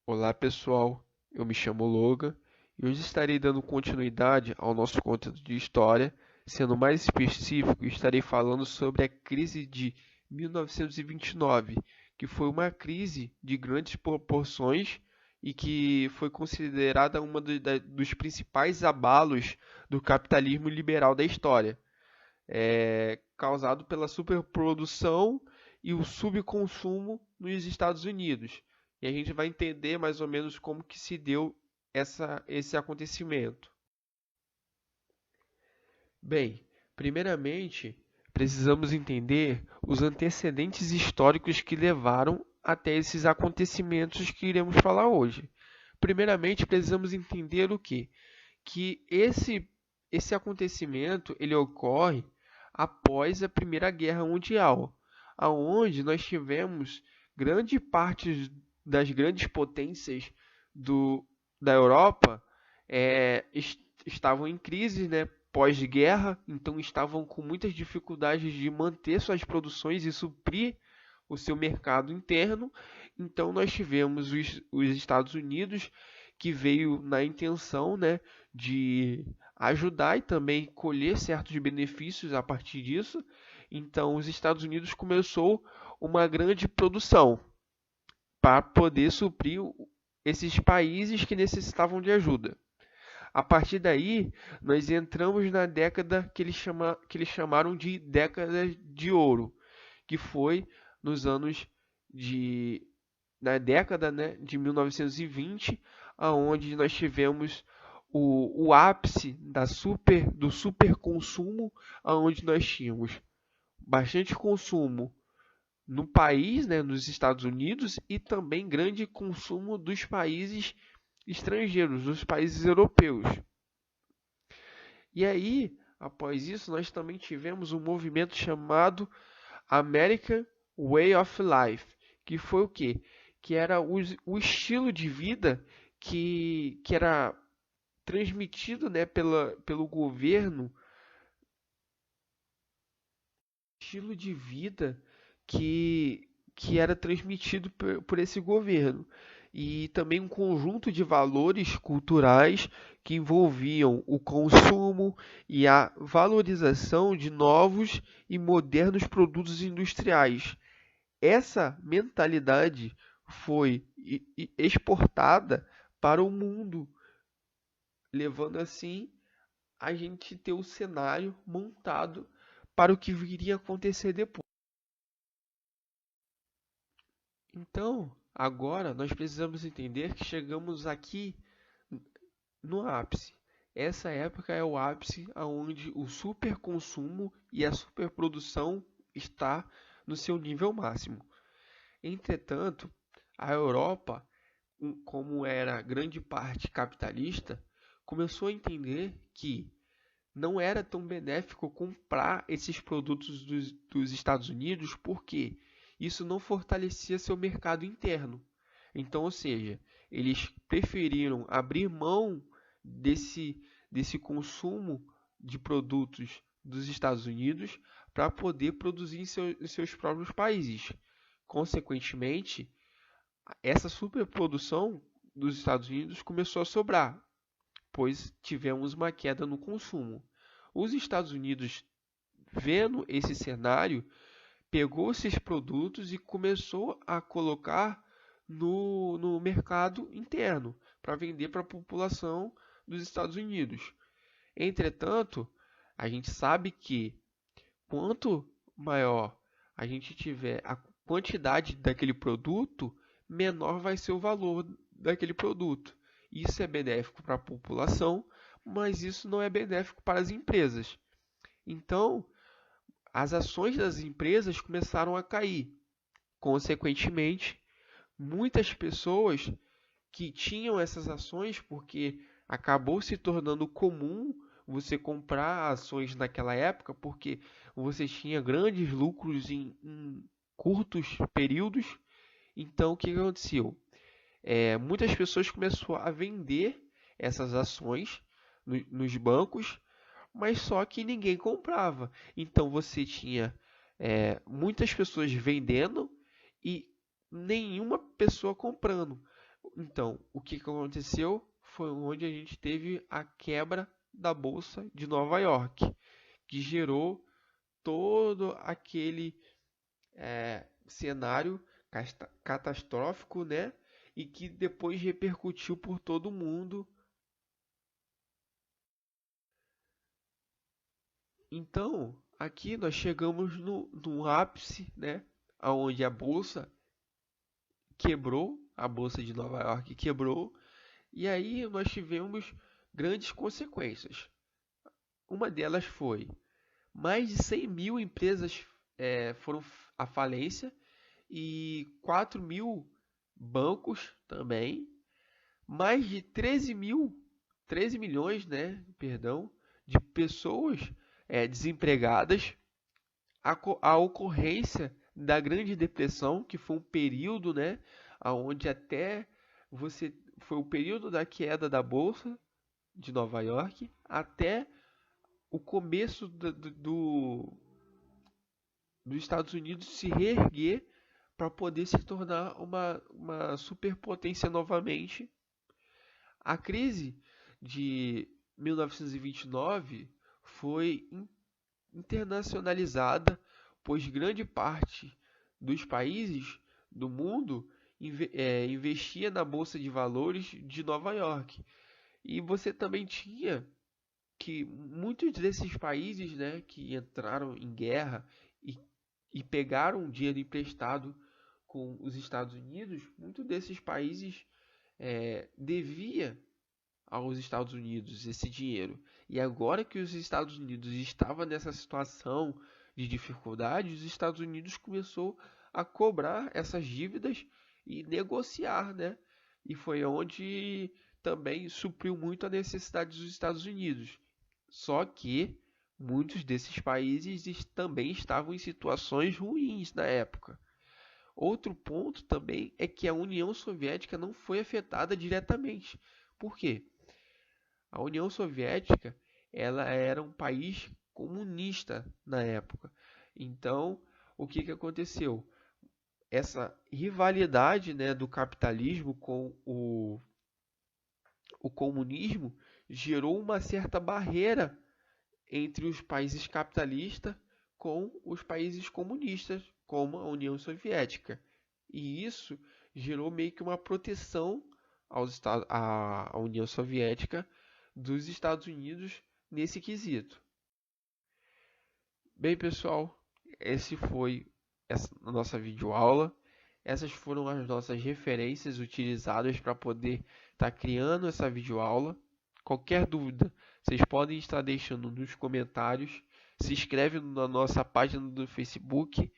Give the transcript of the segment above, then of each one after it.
Olá pessoal, eu me chamo Logan e hoje estarei dando continuidade ao nosso conteúdo de história, sendo mais específico, estarei falando sobre a crise de 1929, que foi uma crise de grandes proporções e que foi considerada dos principais abalos do capitalismo liberal da história, causado pela superprodução e o subconsumo nos Estados Unidos. E a gente vai entender mais ou menos como que se deu esse acontecimento. Bem, primeiramente, precisamos entender os antecedentes históricos que levaram até esses acontecimentos que iremos falar hoje. Primeiramente, precisamos entender o quê? Que esse acontecimento ele ocorre após a Primeira Guerra Mundial, aonde nós tivemos grande parte das grandes potências do, da Europa estavam em crise, né, pós-guerra, então estavam com muitas dificuldades de manter suas produções e suprir o seu mercado interno. Então nós tivemos os Estados Unidos que veio na intenção, né, de ajudar e também colher certos benefícios a partir disso. Então, os Estados Unidos começou uma grande produção para poder suprir esses países que necessitavam de ajuda. A partir daí, nós entramos na década que eles chamaram de década de ouro, que foi nos anos de na década, né, de 1920, aonde nós tivemos o ápice do super consumo, aonde nós tínhamos bastante consumo no país, né, nos Estados Unidos, e também grande consumo dos países estrangeiros, dos países europeus. E aí, após isso, nós também tivemos um movimento chamado American Way of Life, que foi o quê? Que era o estilo de vida que era transmitido, né, pelo governo, estilo de vida que era transmitido por esse governo. E também um conjunto de valores culturais que envolviam o consumo e a valorização de novos e modernos produtos industriais. Essa mentalidade foi exportada para o mundo, levando assim a gente ter o cenário montado para o que viria a acontecer depois. Então, agora nós precisamos entender que chegamos aqui no ápice. Essa época é o ápice onde o superconsumo e a superprodução está no seu nível máximo. Entretanto, a Europa, como era grande parte capitalista, começou a entender que não era tão benéfico comprar esses produtos dos Estados Unidos, porque isso não fortalecia seu mercado interno. Então, ou seja, eles preferiram abrir mão desse consumo de produtos dos Estados Unidos para poder produzir em seus próprios países. Consequentemente, essa superprodução dos Estados Unidos começou a sobrar, pois tivemos uma queda no consumo. Os Estados Unidos, vendo esse cenário, pegou esses produtos e começou a colocar no mercado interno para vender para a população dos Estados Unidos. Entretanto, a gente sabe que quanto maior a gente tiver a quantidade daquele produto, menor vai ser o valor daquele produto. Isso é benéfico para a população, mas isso não é benéfico para as empresas. Então, as ações das empresas começaram a cair. Consequentemente, muitas pessoas que tinham essas ações, porque acabou se tornando comum você comprar ações naquela época, porque você tinha grandes lucros em curtos períodos. Então, o que aconteceu? Muitas pessoas começaram a vender essas ações nos bancos, mas só que ninguém comprava. Então, você tinha muitas pessoas vendendo e nenhuma pessoa comprando. Então, o que aconteceu foi onde a gente teve a quebra da Bolsa de Nova York, que gerou todo aquele cenário catastrófico, né? E que depois repercutiu por todo o mundo. Então, aqui nós chegamos no ápice, né? Onde a bolsa quebrou, a bolsa de Nova York quebrou, e aí nós tivemos grandes consequências. Uma delas foi mais de 100 mil empresas foram à falência e 4 mil bancos também, mais de 13 milhões, né, perdão, de pessoas desempregadas, a ocorrência da Grande Depressão, que foi um período, né, onde até você foi o período da queda da bolsa de Nova York até o começo dos Estados Unidos se reerguer para poder se tornar uma superpotência novamente. A crise de 1929 foi internacionalizada, pois grande parte dos países do mundo investia na Bolsa de Valores de Nova York. E você também tinha que muitos desses países, né, que entraram em guerra e pegaram dinheiro emprestado com os Estados Unidos, muitos desses países devia aos Estados Unidos esse dinheiro. E agora que os Estados Unidos estavam nessa situação de dificuldade, os Estados Unidos começou a cobrar essas dívidas e negociar, né? E foi onde também supriu muito a necessidade dos Estados Unidos. Só que muitos desses países também estavam em situações ruins na época. Outro ponto também é que a União Soviética não foi afetada diretamente. Por quê? A União Soviética, ela era um país comunista na época. Então, o que aconteceu? Essa rivalidade, né, do capitalismo com o comunismo gerou uma certa barreira entre os países capitalistas com os países comunistas, como a União Soviética. E isso gerou meio que uma proteção à União Soviética dos Estados Unidos nesse quesito. Bem, pessoal, esse foi a nossa videoaula. Essas foram as nossas referências utilizadas para poder estar criando essa videoaula. Qualquer dúvida, vocês podem estar deixando nos comentários. Se inscreve na nossa página do Facebook.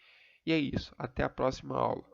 E é isso. Até a próxima aula.